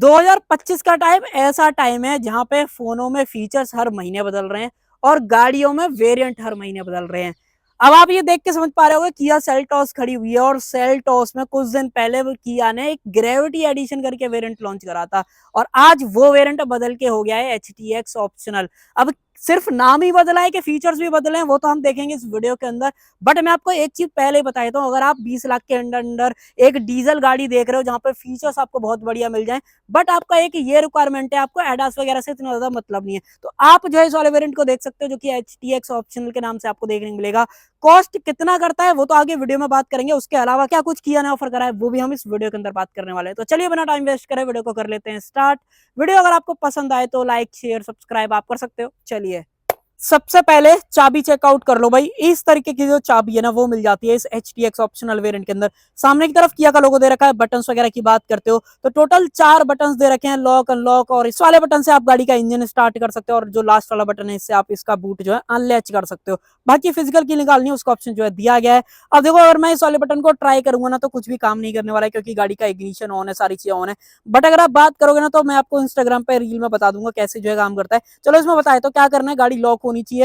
2025 का टाइम ऐसा टाइम है जहां पे फोनों में फीचर्स हर महीने बदल रहे हैं और गाड़ियों में वेरिएंट हर महीने बदल रहे हैं। अब आप ये देख के समझ पा रहे होंगे किया सेल्टॉस खड़ी हुई है और सेल्टॉस में कुछ दिन पहले किया ने एक ग्रेविटी एडिशन करके वेरिएंट लॉन्च करा था और आज वो वेरिएंट बदल के हो गया है HTX ऑप्शनल। अब सिर्फ नाम ही बदला है कि फीचर्स भी बदले हैं वो तो हम देखेंगे इस वीडियो के अंदर। बट मैं आपको एक चीज पहले ही बता देता हूँ, अगर आप 20 लाख के अंदर अंदर एक डीजल गाड़ी देख रहे हो जहां पे फीचर्स आपको बहुत बढ़िया मिल जाए, बट आपका एक ये रिक्वायरमेंट है, आपको एडास वगैरह से इतना ज्यादा मतलब नहीं है, तो आप जो है इस वाले वेरिएंट को देख सकते हो जो कि HTX ऑप्शनल के नाम से आपको देखने को मिलेगा। कॉस्ट कितना करता है वो तो आगे वीडियो में बात करेंगे, उसके अलावा क्या कुछ किया ना ऑफर करा है वो भी हम इस वीडियो के अंदर बात करने वाले हैं। तो चलिए बिना टाइम वेस्ट करें वीडियो को कर लेते हैं स्टार्ट। वीडियो अगर आपको पसंद आए तो लाइक शेयर सब्सक्राइब आप कर सकते हो। चलिए सबसे पहले चाबी चेकआउट कर लो भाई। इस तरीके की जो चाबी है ना वो मिल जाती है इस HTX ऑप्शनल वेरिएंट के अंदर। सामने की तरफ किया का लोगो दे रखा है। बटन्स वगैरह की बात करते हो तो टोटल 4 बटन्स दे रखे हैं, लॉक अनलॉक, और इस वाले बटन से आप गाड़ी का इंजन स्टार्ट कर सकते हो और जो लास्ट वाला बटन है इससे आप इसका बूट जो है अनलैच कर सकते हो। बाकी फिजिकल की निकालनी है उसका ऑप्शन जो है दिया गया है। अब देखो अगर मैं इस वाले बटन को ट्राई करूंगा ना तो कुछ भी काम नहीं करने वाला है क्योंकि गाड़ी का इग्निशन ऑन है, सारी चीजें ऑन है। बट अगर आप बात करोगे ना तो मैं आपको इंस्टाग्राम पे रील में बता दूंगा कैसे जो है काम करता है। चलो इसमें बताए तो क्या करना है, गाड़ी लॉक होनी चाहिए,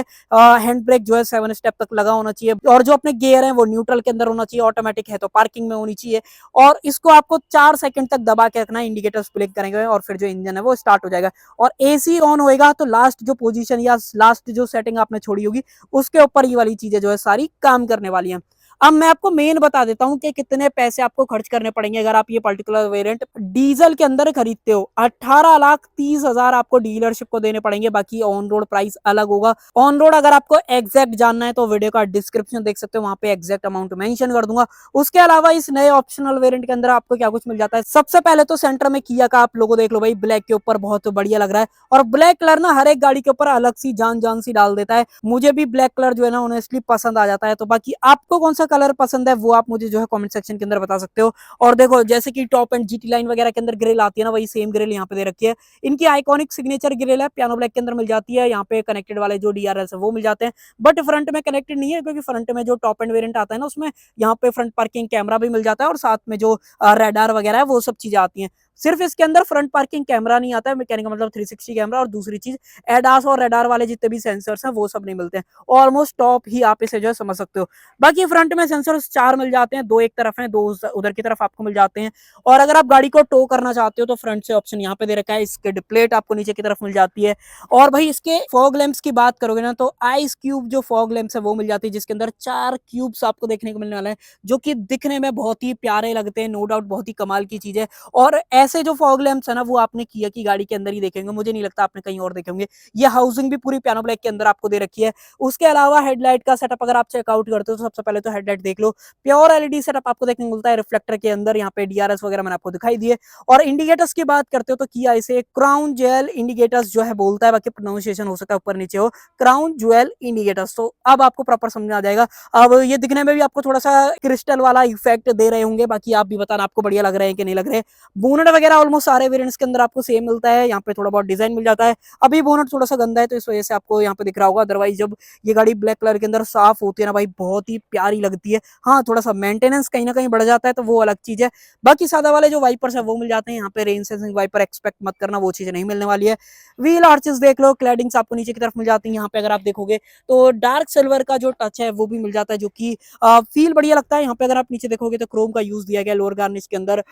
हैंड ब्रेक जो है 7 स्टेप तक लगा होना चाहिए और जो अपने गियर है वो न्यूट्रल के अंदर होना चाहिए, ऑटोमेटिक है तो पार्किंग में होनी चाहिए। और इसको आपको 4 सेकंड तक दबा के रखना है, इंडिकेटर्स ब्लिंक करेंगे और फिर जो इंजन है वो स्टार्ट हो जाएगा। और AC ऑन होएगा तो लास्ट जो पोजीशन या लास्ट जो सेटिंग आपने छोड़ी होगी उसके ऊपर ये वाली चीजें जो है सारी काम करने वाली हैं। अब मैं आपको मेन बता देता हूं कि कितने पैसे आपको खर्च करने पड़ेंगे अगर आप ये पर्टिकुलर वेरिएंट डीजल के अंदर खरीदते हो। 18,30,000 आपको डीलरशिप को देने पड़ेंगे, बाकी ऑन रोड प्राइस अलग होगा। ऑन रोड अगर आपको एग्जैक्ट जानना है तो वीडियो का डिस्क्रिप्शन देख सकते हो, वहां पे एग्जैक्ट अमाउंट मेंशन कर दूंगा। उसके अलावा इस नए ऑप्शनल वेरिएंट के अंदर आपको क्या कुछ मिल जाता है, सबसे पहले तो सेंटर में किया का आप लोगो देख लो भाई, ब्लैक के ऊपर बहुत बढ़िया लग रहा है और ब्लैक कलर ना हर एक गाड़ी के ऊपर अलग सी जान जान सी डाल देता है। मुझे भी ब्लैक कलर जो है ना ऑनेस्टली पसंद आ जाता है। तो बाकी आपको कौन सा कलर पसंद है वो आप मुझे जो है कमेंट सेक्शन के अंदर बता सकते हो। और देखो जैसे कि टॉप एंड GT लाइन वगैरह के अंदर ग्रिल आती है ना, वही सेम ग्रिल यहाँ पे दे रखी है। इनकी आइकॉनिक सिग्नेचर ग्रिल है, पियानो ब्लैक के अंदर मिल जाती है। यहाँ पे कनेक्टेड वाले जो DRLs है वो मिल जाते हैं, बट फ्रंट में कनेक्टेड नहीं है क्योंकि फ्रंट में जो टॉप एंड वेरिएंट आता है ना उसमें यहाँ पे फ्रंट पार्किंग कैमरा भी मिल जाता है और साथ में जो रेडार वगैरह है वो सब चीजें आती हैं। सिर्फ इसके अंदर फ्रंट पार्किंग कैमरा नहीं आता है, कहने का मतलब 360 कैमरा, और दूसरी चीज एडास और रेडार वाले जितने भी सेंसर्स हैं वो सब नहीं मिलते हैं। ऑलमोस्ट टॉप ही आप इसे जो है समझ सकते हो। बाकी फ्रंट में सेंसर्स 4 मिल जाते हैं, 2 एक तरफ हैं, 2 उधर की तरफ आपको मिल जाते हैं। और अगर आप गाड़ी को टो करना चाहते हो तो फ्रंट से ऑप्शन यहाँ पे दे रखा है, स्किड प्लेट आपको नीचे की तरफ मिल जाती है। और भाई इसके फॉग लैंप्स की बात करोगे ना तो आइस क्यूब जो फॉग लैंप्स है वो मिल जाती है, जिसके अंदर 4 क्यूब्स आपको देखने को मिलने वाले हैं जो कि दिखने में बहुत ही प्यारे लगते हैं, नो डाउट बहुत ही कमाल की चीज है। और ऐसे जो फॉग लैंप्स है ना वो आपने किया की गाड़ी के अंदर ही देखेंगे, मुझे नहीं लगता आपने कहीं और देखे होंगे। ये हाउसिंग भी पूरी पियानो ब्लैक के अंदर आपको दे रखी है। उसके अलावा हेडलाइट का सेटअप अगर आप चेकआउट करते हो तो सबसे पहले तो हेडलाइट देख लो, प्योर LED सेटअप आपको देखने को मिलता है रिफ्लेक्टर के अंदर। यहाँ पे DRS वगैरह मैंने आपको दिखाई दिए। और इंडिकेटर्स की बात करते हो तो किया इसे क्राउन ज्वेल इंडिकेटर्स जो है बोलता है, बाकी प्रोनाउंसिएशन हो सकता है ऊपर नीचे हो, क्राउन ज्वेल इंडिकेटर्स। तो अब आपको प्रॉपर समझ आ जाएगा। अब ये दिखने में भी आपको थोड़ा सा क्रिस्टल वाला इफेक्ट दे रहे होंगे, बाकी आप भी बताना आपको बढ़िया लग रहे हैं कि नहीं लग रहे। बोनट वगैरह ऑलमोस्ट सारे वेरिएंट्स के अंदर आपको सेम मिलता है, यहाँ पे थोड़ा बहुत डिजाइन मिल जाता है। अभी बोनट थोड़ा सा गंदा है तो इस वजह से आपको यहाँ पे दिख रहा होगा, अदरवाइज जब ये गाड़ी ब्लैक कलर के अंदर साफ होती है ना भाई बहुत ही प्यारी लगती है। हाँ थोड़ा सा मेंटेनेंस कहीं ना कहीं बढ़ जाता है तो वो अलग चीज है। बाकी सादा वाले जो वाइपर्स है वो मिल जाते हैं, यहाँ पे रेन सेंसिंग वाइपर एक्सपेक्ट मत करना, वो चीज नहीं मिलने वाली है। व्हील आर्चेस देख लो, क्लैडिंग्स आपको नीचे की तरफ मिल जाती है। यहाँ पे अगर आप देखोगे तो डार्क सिल्वर का जो टच है वो भी मिल जाता है जो कि फील बढ़िया लगता है। यहाँ पे अगर आप नीचे देखोगे तो क्रोम का यूज दिया गया लोअर गार्निश के अंदर,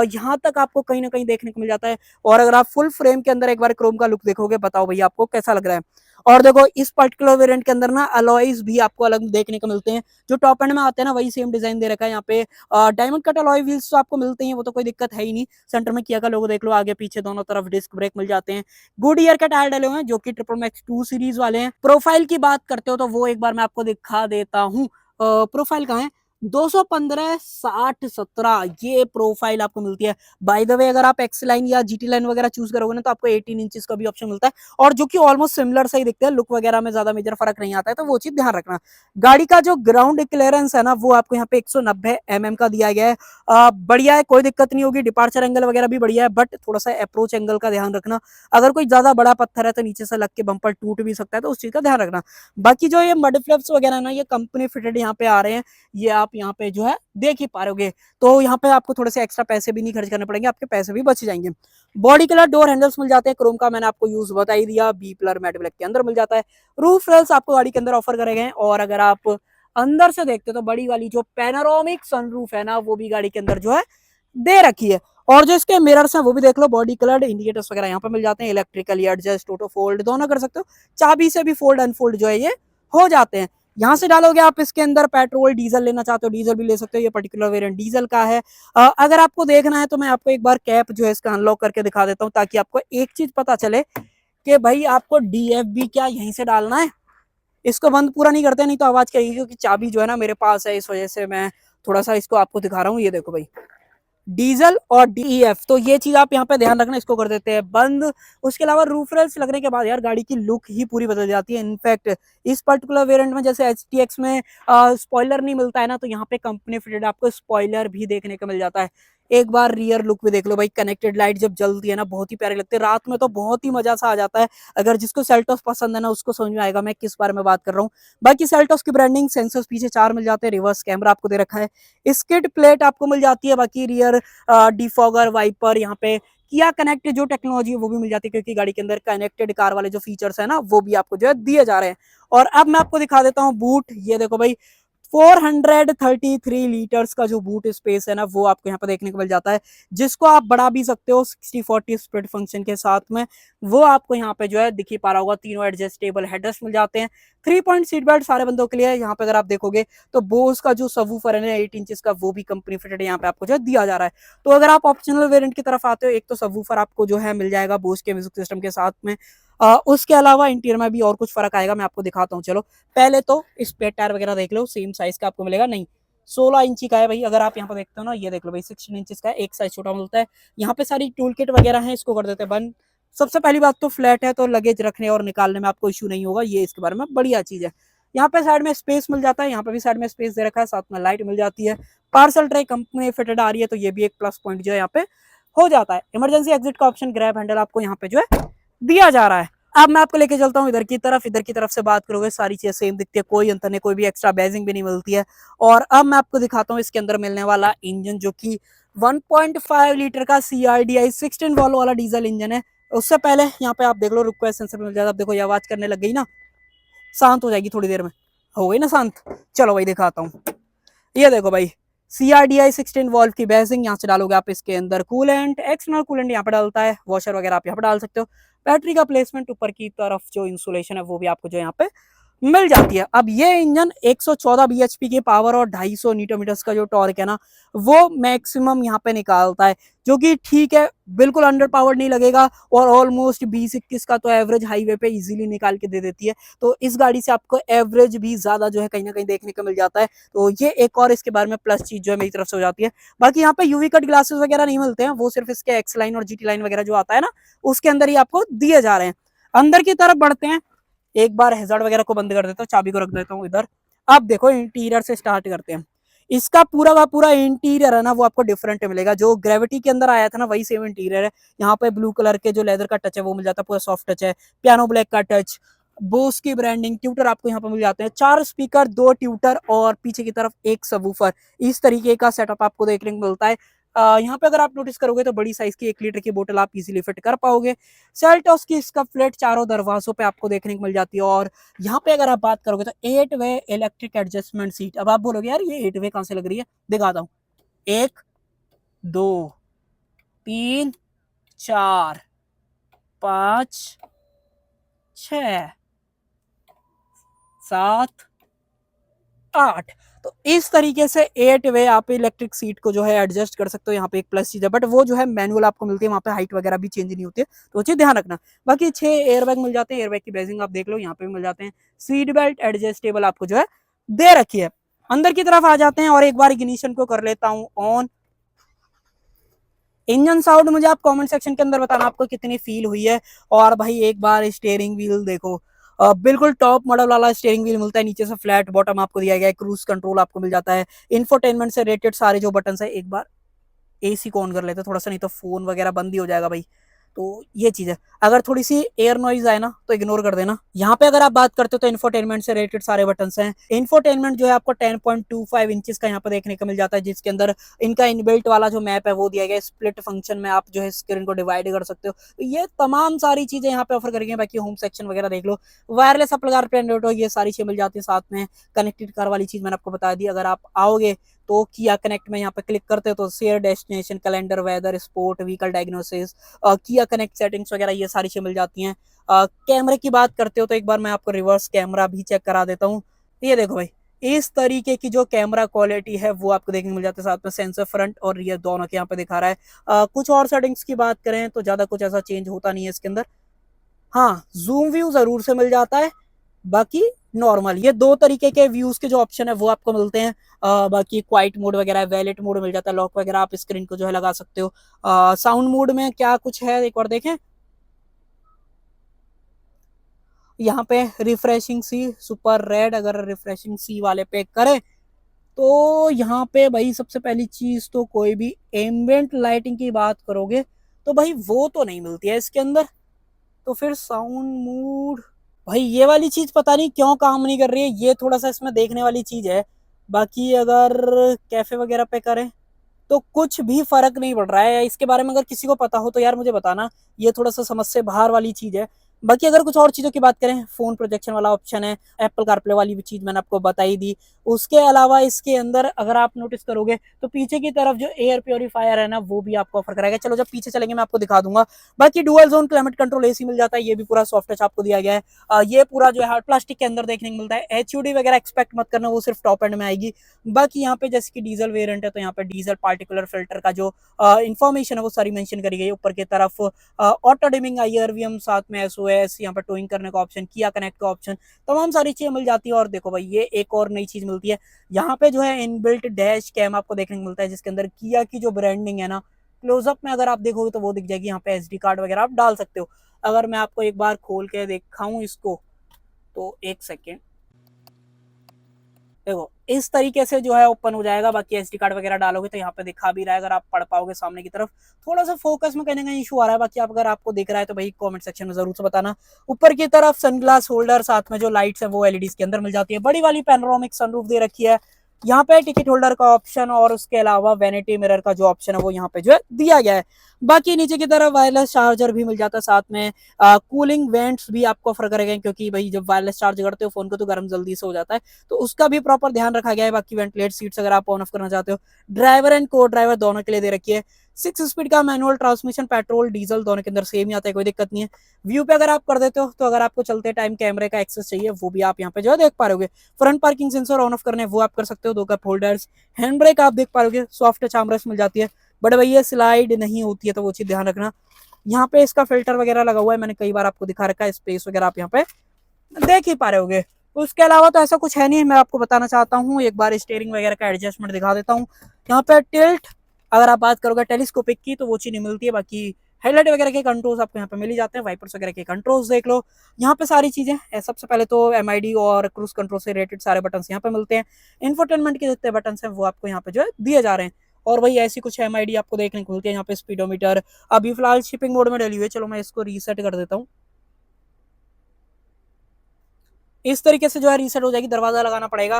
यहाँ तक आपको कहीं ना कहीं देखने को मिल जाता है। और अगर आप फुल फ्रेम के अंदर एक बार क्रोम का लुक देखोगे, बताओ भैया आपको कैसा लग रहा है। और देखो इस पर्टिकुलर वेरिएंट के अंदर ना अलॉयज भी आपको अलग देखने को मिलते हैं, जो टॉप एंड में आते हैं ना वही सेम डिजाइन दे रखा है। यहाँ पे डायमंड कट अलॉय व्हील्स तो आपको मिलते हैं, वो तो कोई दिक्कत है ही नहीं। सेंटर में किया का लोगो देख लो, आगे पीछे दोनों तरफ डिस्क ब्रेक मिल जाते हैं। गुड ईयर के टायर डले हुए हैं जो कि ट्रिपल मैक्स 2 सीरीज वाले हैं। प्रोफाइल की बात करते हो तो वो एक बार मैं आपको दिखा देता हूँ। प्रोफाइल कहाँ है, 215 60 17 ये प्रोफाइल आपको मिलती है। बाय द वे अगर आप एक्स लाइन या GT लाइन वगैरह चूज करोगे ना तो आपको 18 इंचेस का भी ऑप्शन मिलता है, और जो कि ऑलमोस्ट सिमिलर से ही दिखते हैं, लुक वगैरह में ज्यादा मेजर फर्क नहीं आता है, तो वो चीज ध्यान रखना। गाड़ी का जो ग्राउंड क्लियरेंस है ना वो आपको यहाँ पे 190 mm का दिया गया है। बढ़िया है, कोई दिक्कत नहीं होगी। डिपार्चर एंगल वगैरह भी बढ़िया है, बट थोड़ा सा अप्रोच एंगल का ध्यान रखना, अगर कोई ज्यादा बड़ा पत्थर है तो नीचे से लग के बम्पर टूट भी सकता है, तो उस चीज का ध्यान रखना। बाकी जो ये मड फ्लैप्स वगैरह ना ये कंपनी फिटेड यहाँ पे आ रहे हैं, ये आप आप यहाँ पे जो है देख ही पा रहे। तो यहाँ पे आपको थोड़े से एक्स्ट्रा पैसे भी नहीं खर्च करने पड़ेंगे, आपके पैसे भी बच जाएंगे। बॉडी कलर डोर हैंडल्स मिल जाते हैं क्रोम का, मैंने आपको यूज बता ही दिया, बी प्लर मैट ब्लैक के अंदर मिल जाता है। रूफ रेल्स आपको गाड़ी के अंदर ऑफर करे गए। और अगर आप अंदर से देखते हो तो बड़ी वाली जो पैनोरामिक सनरूफ है ना, वो भी गाड़ी के अंदर जो है दे रखी है। और जो इसके मिरर्स हैं वो भी देख लो, बॉडी कलर्ड इंडिकेटर्स वगैरह यहाँ पे मिल जाते हैं, इलेक्ट्रिकली एडजस्ट, ऑटो फोल्ड दोनों कर सकते हो, चाबी से भी फोल्ड अनफोल्ड जो है ये हो जाते हैं। यहाँ से डालोगे आप इसके अंदर पेट्रोल डीजल लेना चाहते हो, डीजल भी ले सकते हो, ये पर्टिकुलर वेरिएंट डीजल का है। अगर आपको देखना है तो मैं आपको एक बार कैप जो है इसका अनलॉक करके दिखा देता हूँ, ताकि आपको एक चीज पता चले कि भाई आपको डीएफबी क्या यहीं से डालना है। इसको बंद पूरा नहीं करते, नहीं तो आवाज करेगी, क्योंकि चाबी जो है ना मेरे पास है, इस वजह से मैं थोड़ा सा इसको आपको दिखा रहा हूँ। ये देखो भाई, डीजल और डीईएफ, तो ये चीज आप यहाँ पे ध्यान रखना, इसको कर देते हैं बंद। उसके अलावा रूफ रेल्स लगने के बाद यार गाड़ी की लुक ही पूरी बदल जाती है। इनफैक्ट इस पर्टिकुलर वेरिएंट में जैसे HTX में स्पॉइलर नहीं मिलता है ना, तो यहाँ पे कंपनी फिटेड आपको स्पॉइलर भी देखने को मिल जाता है। एक बार रियर लुक भी देख लो भाई, कनेक्टेड लाइट जब जलती है ना बहुत ही प्यारी लगती है, रात में तो बहुत ही मजा सा आ जाता है। अगर जिसको सेल्टोस पसंद है ना उसको समझ में आएगा मैं किस बारे में बात कर रहा हूँ। बाकी सेल्टोस की ब्रांडिंग सेंसर्स पीछे 4 मिल जाते हैं, रिवर्स कैमरा आपको दे रखा है, स्किड प्लेट आपको मिल जाती है, बाकी रियर डिफॉगर वाइपर, यहाँ पे किया कनेक्ट जो टेक्नोलॉजी है वो भी मिल जाती है, क्योंकि गाड़ी के अंदर कनेक्टेड कार वाले जो फीचर्स है ना वो भी आपको जो है दिए जा रहे हैं। और अब मैं आपको दिखा देता हूँ बूट। ये देखो भाई, 433 लीटर्स का जो बूट स्पेस है ना वो आपको यहाँ पर देखने को मिल जाता है, जिसको आप बढ़ा भी सकते हो 60-40 स्प्लिट फंक्शन के साथ में। वो आपको यहाँ पे जो है दिख ही पा रहा होगा, तीनों एडजस्टेबल हेडरेस्ट मिल जाते हैं। 3 पॉइंट सीट बेल्ट सारे बंदों के लिए है। यहाँ पे अगर आप देखोगे तो बोस का जो सबवूफर है ना 8 इंचेस का, वो भी कंपनी फिटेड यहाँ पे आपको जो है दिया जा रहा है। तो अगर आप ऑप्शनल वेरिएंट की तरफ आते हो, एक तो सबवूफर आपको जो है मिल जाएगा बोस के म्यूजिक सिस्टम के साथ में, उसके अलावा इंटीरियर में भी और कुछ फर्क आएगा, मैं आपको दिखाता हूँ। चलो पहले तो स्पेयर टायर वगैरह देख लो, सेम साइज का आपको मिलेगा नहीं, 16 इंची का है भाई। अगर आप यहाँ पर देखते हो ना, ये देख लो भाई 16 इंचेस का है, एक साइज छोटा मिलता है। यहाँ पे सारी टूल किट वगैरह है, इसको कर देते हैं बंद। सबसे पहली बात तो फ्लैट है, तो लगेज रखने और निकालने में आपको इश्यू नहीं होगा, ये इसके बारे में बढ़िया चीज है। यहाँ पे साइड में स्पेस मिल जाता है, यहाँ पे भी साइड में स्पेस दे रखा है, साथ में लाइट मिल जाती है। पार्सल ट्रे कंपनी फिटेड आ रही है, तो ये भी एक प्लस पॉइंट जो है यहाँ पे हो जाता है। इमरजेंसी एग्जिट का ऑप्शन, ग्रैब हैंडल आपको यहाँ पे जो है दिया जा रहा है। अब मैं आपको लेके चलता हूँ इधर की तरफ, इधर की तरफ से बात करोगे सारी चीजें सेम दिखती है, कोई अंतर नहीं, कोई भी एक्स्ट्रा बैजिंग भी नहीं मिलती है। और अब मैं आपको दिखाता हूँ इसके अंदर मिलने वाला इंजन, जो कि 1.5 लीटर का CRDI 16 वॉल्व वाला डीजल इंजन है। उससे पहले यहाँ पे आप देख लो रिक्वेस्ट सेंसर मिल जाता है। अब देखो ये आवाज करने लग गई ना, शांत हो जाएगी थोड़ी देर में, हो गई ना शांत। चलो भाई दिखाता हूँ, ये देखो भाई CRDI 16 वॉल्व की बेसिंग। यहाँ से डालोगे आप इसके अंदर कूलेंट, एक्सटर्नल कूलेंट यहाँ पे डालता है, वॉशर वगैरह आप यहाँ पे डाल सकते हो। बैटरी का प्लेसमेंट ऊपर की तरफ जो इंसुलेशन है वो भी आपको जो यहाँ पे मिल जाती है। अब ये इंजन 114 bhp की पावर और 250 न्यूटन मीटर्स का जो टॉर्क है ना वो मैक्सिमम यहाँ पे निकालता है, जो कि ठीक है, बिल्कुल अंडर पावर नहीं लगेगा। और ऑलमोस्ट 20-21 का तो एवरेज हाईवे पे इजीली निकाल के दे देती है। तो इस गाड़ी से आपको एवरेज भी ज्यादा जो है कहीं ना कहीं देखने को मिल जाता है। तो ये एक और इसके बारे में प्लस चीज जो है मेरी तरफ से हो जाती है। बाकी यहाँ पे यूवी कट ग्लासेस वगैरह नहीं मिलते हैं, वो सिर्फ इसके एक्स लाइन और GT लाइन वगैरह जो आता है ना उसके अंदर ही आपको दिए जा रहे हैं। अंदर की तरफ बढ़ते हैं, एक बार हैजार्ड वगैरह को बंद कर देता हूँ, चाबी को रख देता हूँ इधर। अब देखो इंटीरियर से स्टार्ट करते हैं। इसका पूरा का पूरा इंटीरियर है ना वो आपको डिफरेंट मिलेगा, जो ग्रेविटी के अंदर आया था ना वही सेम इंटीरियर है। यहाँ पे ब्लू कलर के जो लेदर का टच है वो मिल जाता है, पूरा सॉफ्ट टच है, पियानो ब्लैक का टच, बोस की ब्रांडिंग, ट्यूटर आपको यहाँ पे मिल जाते हैं, 4 स्पीकर, 2 ट्यूटर और पीछे की तरफ एक सबवूफर। इस तरीके का सेटअप आपको देखने को मिलता है। यहाँ पे अगर आप नोटिस करोगे तो बड़ी साइज की 1 लीटर की बोतल आप इजीली फिट कर पाओगे। सेल्टोस की इसका फ्लेट चारों दरवाजों पे आपको देखने को मिल जाती है। और यहाँ पे अगर आप बात करोगे तो 8 वे इलेक्ट्रिक एडजस्टमेंट सीट। अब आप बोलोगे यार ये 8 वे कहां से लग रही है, दिखाता हूँ। 1 2 3 4 5 6 7 8, तो इस तरीके से 8 वे आप इलेक्ट्रिक सीट को जो है एडजस्ट कर सकते हो। यहाँ पे एक प्लस चीज है, बट वो जो है मैनुअल आपको मिलती है, वहाँ पे हाइट वगैरह भी चेंज नहीं होती है, तो वो चीज ध्यान रखना। बाकी 6 एयरबैग मिल जाते हैं, एयरबैग की बेसिंग आप देख लो, यहाँ पे भी मिल जाते हैं। सीट बेल्ट एडजस्टेबल आपको जो है दे रखी है। अंदर की तरफ आ जाते हैं और एक बार इग्निशन को कर लेता हूँ ऑन। इंजन साउंड मुझे आप कमेंट सेक्शन के अंदर बताना आपको कितनी फील हुई है। और भाई एक बार स्टीयरिंग व्हील देखो, बिल्कुल टॉप मॉडल वाला स्टीयरिंग व्हील मिलता है, नीचे से फ्लैट बॉटम आपको दिया गया है, क्रूज कंट्रोल आपको मिल जाता है, इंफोटेनमेंट से रेटेड सारे जो बटन है। एक बार AC को ऑन कर लेते थोड़ा सा, नहीं तो फोन वगैरह बंद ही हो जाएगा भाई। तो ये चीज है। अगर थोड़ी सी एयर नॉइज आए ना तो इग्नोर कर देना। यहाँ पे अगर आप बात करते हो तो इन्फोटेनमेंट से रिलेटेड सारे बटन हैं। इन्फोटेनमेंट जो है आपको 10.25 इंचेस का यहाँ पे देखने को मिल जाता है, जिसके अंदर इनका इनबिल्ट वाला जो मैप है वो दिया गया है। स्प्लिट फंक्शन में आप जो है स्क्रीन को डिवाइड कर सकते हो। तो ये तमाम सारी चीजें यहाँ पे ऑफर करेंगे। बाकी होम सेक्शन वगैरह देख लो, वायरलेस अपलगार प्लेन रेटो, ये सारी चीजें मिल जाती है। साथ में कनेक्टेड कार वाली चीज मैंने आपको बता दी। अगर आप आओगे तो किया कनेक्ट में यहाँ पे क्लिक करते हो तो share destination, calendar, weather, sport, vehicle diagnosis, Kia connect settings वगैरह ये सारी चीजें मिल जाती हैं। कैमरे की बात करते हो तो एक बार मैं आपको रिवर्स कैमरा भी चेक करा देता हूँ। ये देखो भाई, इस तरीके की जो कैमरा क्वालिटी है वो आपको देखने को मिल जाता है। साथ में सेंसर फ्रंट और रियर दोनों के यहाँ पे दिखा रहा है। कुछ और सेटिंग्स की बात करें तो ज्यादा कुछ ऐसा चेंज होता नहीं है इसके अंदर। हाँ, जूम व्यू जरूर से मिल जाता है। बाकी नॉर्मल ये दो तरीके के व्यूज के जो ऑप्शन है वो आपको मिलते हैं। बाकी क्वाइट मोड वगैरह, वैलेट मोड मिल जाता है, लॉक वगैरह आप स्क्रीन को जो है लगा सकते हो। साउंड मोड में क्या कुछ है एक बार देखें। यहाँ पे रिफ्रेशिंग सी सुपर रेड, अगर रिफ्रेशिंग सी वाले पे करें तो यहाँ पे भाई सबसे पहली चीज तो कोई भी एम्बिएंट लाइटिंग की बात करोगे तो भाई वो तो नहीं मिलती है इसके अंदर। तो फिर साउंड मूड, भाई ये वाली चीज पता नहीं क्यों काम नहीं कर रही है, ये थोड़ा सा इसमें देखने वाली चीज है। बाकी अगर कैफे वगैरह पे करें तो कुछ भी फर्क नहीं पड़ रहा है। इसके बारे में अगर किसी को पता हो तो यार मुझे बताना, ये थोड़ा सा समझ से बाहर वाली चीज है। बाकी अगर कुछ और चीजों की बात करें, फोन प्रोजेक्शन वाला ऑप्शन है, एप्पल कारप्ले वाली भी चीज मैंने आपको बताई दी। उसके अलावा इसके अंदर अगर आप नोटिस करोगे तो पीछे की तरफ जो एयर प्योरीफायर है ना वो भी आपको ऑफर कराएगा। चलो जब पीछे चलेंगे मैं आपको दिखा दूंगा। बाकी dual zone climate control AC मिल जाता है, ये भी पूरा सॉफ्ट टच आपको दिया गया है। ये पूरा जो है हार्ड प्लास्टिक के अंदर देखने को मिलता है। एचयूडी वगैरह एक्सपेक्ट मत करना, वो सिर्फ टॉप एंड में आएगी। बाकी यहाँ पे जैसे कि डीजल वेरिएंट है तो यहाँ पे डीजल पार्टिकुलर फिल्टर का जो इन्फॉर्मेशन है वो सारी मेंशन करी गई है। ऊपर की तरफ ऑटो डिमिंग आईआरवीएम, साथ में एसओएस, यहाँ पे टोइंग करने का ऑप्शन, किया कनेक्ट का ऑप्शन, तमाम सारी चीजें मिल जाती है। और देखो भाई ये एक और नई चीज मिलती है, यहाँ पे जो है इनबिल्ट डैश कैम आपको देखने को मिलता है, जिसके अंदर किया की जो ब्रांडिंग है ना, क्लोजअप में अगर आप देखोगे तो वो दिख जाएगी। यहाँ पे एसडी कार्ड वगैरह आप डाल सकते हो। अगर मैं आपको एक बार खोल के दिखाऊं इसको तो एक सेकेंड, देखो इस तरीके से जो है ओपन हो जाएगा। बाकी एसडी कार्ड वगैरह डालोगे तो यहाँ पे दिखा भी रहा है, अगर आप पढ़ पाओगे सामने की तरफ। थोड़ा सा फोकस में कहीं ना कहीं इशू आ रहा है, बाकी आप अगर आपको दिख रहा है तो भाई कमेंट सेक्शन में जरूर से बताना। ऊपर की तरफ सनग्लास होल्डर, साथ में जो लाइट्स है वो एलईडीज के अंदर मिल जाती है। बड़ी वाली पैनोरामिक सनरूफ दे रखी है। यहाँ पे टिकट होल्डर का ऑप्शन और उसके अलावा वैनिटी मिरर का जो ऑप्शन है वो यहाँ पे जो है दिया गया है। बाकी नीचे की तरफ वायरलेस चार्जर भी मिल जाता है। साथ में कूलिंग वेंट्स भी आपको ऑफर करेंगे, क्योंकि भाई जब वायरलेस चार्ज करते हो फोन को तो गर्म जल्दी से हो जाता है, तो उसका भी प्रॉपर ध्यान रखा गया है। बाकी वेंटिलेट सीट्स अगर आप ऑन ऑफ करना चाहते हो, ड्राइवर एंड को ड्राइवर दोनों के लिए दे रखी है। 6 स्पीड का मैनुअल ट्रांसमिशन, पेट्रोल डीजल दोनों के अंदर सेम ही आता है, कोई दिक्कत नहीं है। व्यू पे अगर आप कर देते हो तो अगर आपको चलते टाइम कैमरे का एक्सेस चाहिए वो भी आप यहाँ पे जो है देख पा रहे होगे। Front parking sensor on off करने वो आप कर सकते हो। 2 कप होल्डर्स, हैंड ब्रेक आप देख पा रहे होगे, सॉफ्ट टच आर्मरेस्ट मिल जाती है। बट भैया स्लाइड नहीं होती है तो वो चीज ध्यान रखना। यहाँ पे इसका फिल्टर वगैरह लगा हुआ है, मैंने कई बार आपको दिखा रखा है। स्पेस वगैरह आप यहाँ पे देख ही पा रहे होगे। उसके अलावा तो ऐसा कुछ है नहीं। मैं आपको बताना चाहता हूँ, एक बार स्टीयरिंग वगैरह का एडजस्टमेंट दिखा देता हूँ। यहाँ पे टिल्ट अगर आप बात करोगे टेलीस्कोपिक की तो वो चीज नहीं मिलती है। बाकी हेडलाइट वगैरह के कंट्रोल्स आपको यहाँ पे मिल ही जाते हैं। वाइपर्स वगैरह के कंट्रोल्स देख लो, यहाँ पे सारी चीजें हैं। सबसे पहले तो एमआईडी और क्रूज कंट्रोल से रिलेटेड सारे बटन यहाँ पे मिलते हैं। इंफोटेनमेंट के जितने बटन हैं वो आपको यहाँ पे जो है दिए जा रहे हैं। और वही ऐसी कुछ एमआईडी आपको देखने को मिलती है। यहाँ पे स्पीडोमीटर अभी फिलहाल शिपिंग मोड में डली हुई है। चलो मैं इसको रीसेट कर देता हूँ। इस तरीके से जो है रीसेट हो जाएगी, दरवाजा लगाना पड़ेगा।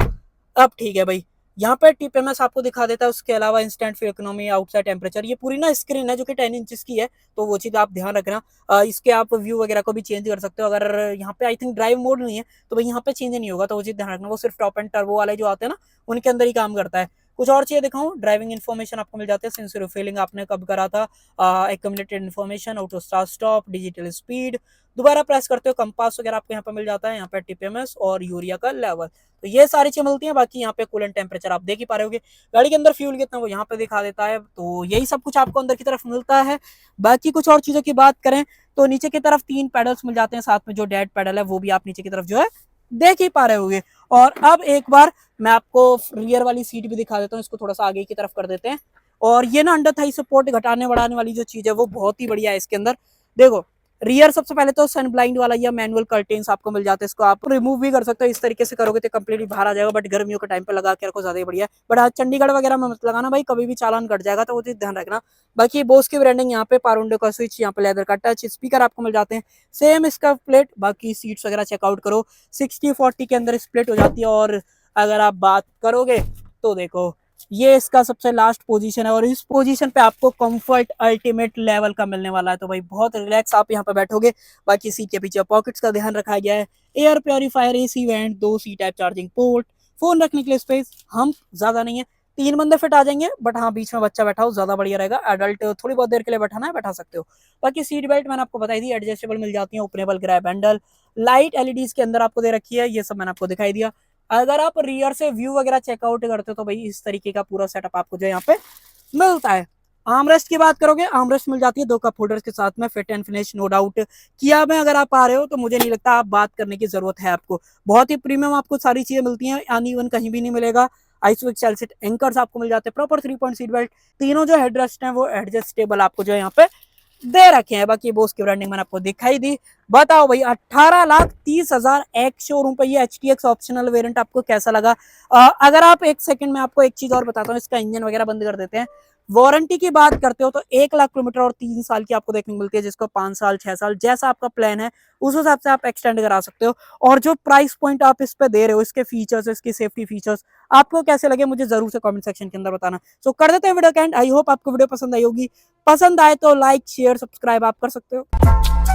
अब ठीक है भाई, यहाँ पे टीपीएमएस आपको दिखा देता है। उसके अलावा instant fuel economy, outside temperature, ये पूरी ना स्क्रीन है जो कि 10 इंचेस की है, तो वो चीज आप ध्यान रखना। इसके आप व्यू वगैरह को भी चेंज कर सकते हो। अगर यहाँ पे आई थिंक ड्राइव मोड नहीं है तो भाई यहाँ पे चेंज नहीं होगा, तो वो चीज ध्यान रखना। वो सिर्फ टॉप एंड टर्बो वाले जो आते हैं ना उनके अंदर ही काम करता है। कुछ और चीजें दिखाऊं, ड्राइविंग इन्फॉर्मेशन आपको मिल जाते हैं। सेंसर फीलिंग आपने कब करा था, accumulated information, auto start stop, digital speed, दोबारा प्रेस करते हो कंपास वगैरह आपको यहाँ पे मिल जाता है। यहाँ पे टीपीएमएस और यूरिया का लेवल, तो ये सारी चीजें मिलती हैं। बाकी यहाँ पे कूलेंट टेम्परेचर आप देख ही पा रहे होगे। गाड़ी के अंदर फ्यूल कितना वो यहाँ पे दिखा देता है। तो यही सब कुछ आपको अंदर की तरफ मिलता है। बाकी कुछ और चीजों की बात करें तो नीचे की तरफ 3 पैडल्स मिल जाते हैं, साथ में जो डेड पैडल है वो भी आप नीचे की तरफ जो है देख ही पा रहे होगे। और अब एक बार मैं आपको रियर वाली सीट भी दिखा देता हूँ। इसको थोड़ा सा आगे की तरफ कर देते हैं। और ये ना अंडर थाई सपोर्ट घटाने बढ़ाने वाली जो चीज है वो बहुत ही बढ़िया है इसके अंदर। देखो रियर सबसे पहले तो सन ब्लाइंड वाला या मैनुअल कर्टेन्स आपको मिल जाते हैं, इसको आप रिमूव भी कर सकते हो। इस तरीके से करोगे तो कंप्लीटली बाहर आ जाएगा, बट गर्मियों के टाइम पे लगा के रखो, ज्यादा ही बढ़िया है। बट हाँ, चंडीगढ़ वगैरह में मत लगाना भाई, कभी भी चालान कट जाएगा, तो वो चीज ध्यान रखना। बाकी बोस की ब्रांडिंग यहाँ पे, पारुंडे का स्विच, यहाँ पे लेदर का टच, स्पीकर आपको मिल जाते हैं, सेम इसका प्लेट। बाकी सीट्स वगैरह चेकआउट करो, 60-40 के अंदर स्प्लिट हो जाती है। और अगर आप बात करोगे तो देखो, ये इसका सबसे लास्ट पोजीशन है, और इस पोजीशन पे आपको कंफर्ट अल्टीमेट लेवल का मिलने वाला है। तो भाई बहुत रिलैक्स आप यहाँ पे बैठोगे। बाकी सीट के पीछे पॉकेट्स का ध्यान रखा गया है, air purifier, AC vent, 2 C type charging port, phone रखने के लिए स्पेस हम ज्यादा नहीं है, 3 बंदे फिट आ जाएंगे। बट हाँ, बीच में बच्चा बैठा हो ज्यादा बढ़िया रहेगा, एडल्ट थोड़ी बहुत देर के लिए बैठाना है बैठा सकते हो। बाकी सीट बेल्ट मैंने आपको बताई दी, एडजस्टेबल मिल जाती है, openable grab handle, light LEDs के अंदर आपको दे रखी है, ये सब मैंने आपको दिखाई दिया। अगर आप रियर से व्यू वगैरह चेकआउट करते हो तो भाई इस तरीके का पूरा सेटअप आपको जो यहाँ पे मिलता है। आर्मरेस्ट की बात करोगे, आर्मरेस्ट मिल जाती है 2 कप होल्डर्स के साथ में, fit and finish no doubt. Kia में अगर आप आ रहे हो तो मुझे नहीं लगता आप बात करने की जरूरत है आपको, बहुत ही प्रीमियम आपको सारी चीजें मिलती हैं, अनइवन कहीं भी नहीं मिलेगा। आइसविक चेल सीट एंकर्स आपको मिल जाते हैं, प्रॉपर 3 पॉइंट सीट बेल्ट, तीनों जो हेडरेस्ट हैं वो एडजस्टेबल आपको जो यहाँ पे दे रखे हैं। बाकी बोस की ब्रांडिंग मैंने आपको दिखाई दी। बताओ भाई 18,30,000 एक शोरूम पे ये HTX ऑप्शनल वेरिएंट आपको कैसा लगा? अगर आप एक सेकंड में आपको एक चीज और बताता हूँ, इसका इंजन वगैरह बंद कर देते हैं। वारंटी की बात करते हो तो 1 लाख किलोमीटर और 3 साल की आपको देखने को मिलती है, जिसको 5 साल 6 साल जैसा आपका प्लान है उस हिसाब से आप एक्सटेंड करा सकते हो। और जो प्राइस पॉइंट आप इस पे दे रहे हो, इसके फीचर्स, इसकी सेफ्टी फीचर्स आपको कैसे लगे मुझे जरूर से कमेंट सेक्शन के अंदर बताना। सो कर देते हैं वीडियो का एंड। आई होप आपको वीडियो पसंद आई होगी, पसंद आए तो लाइक शेयर सब्सक्राइब आप कर सकते हो।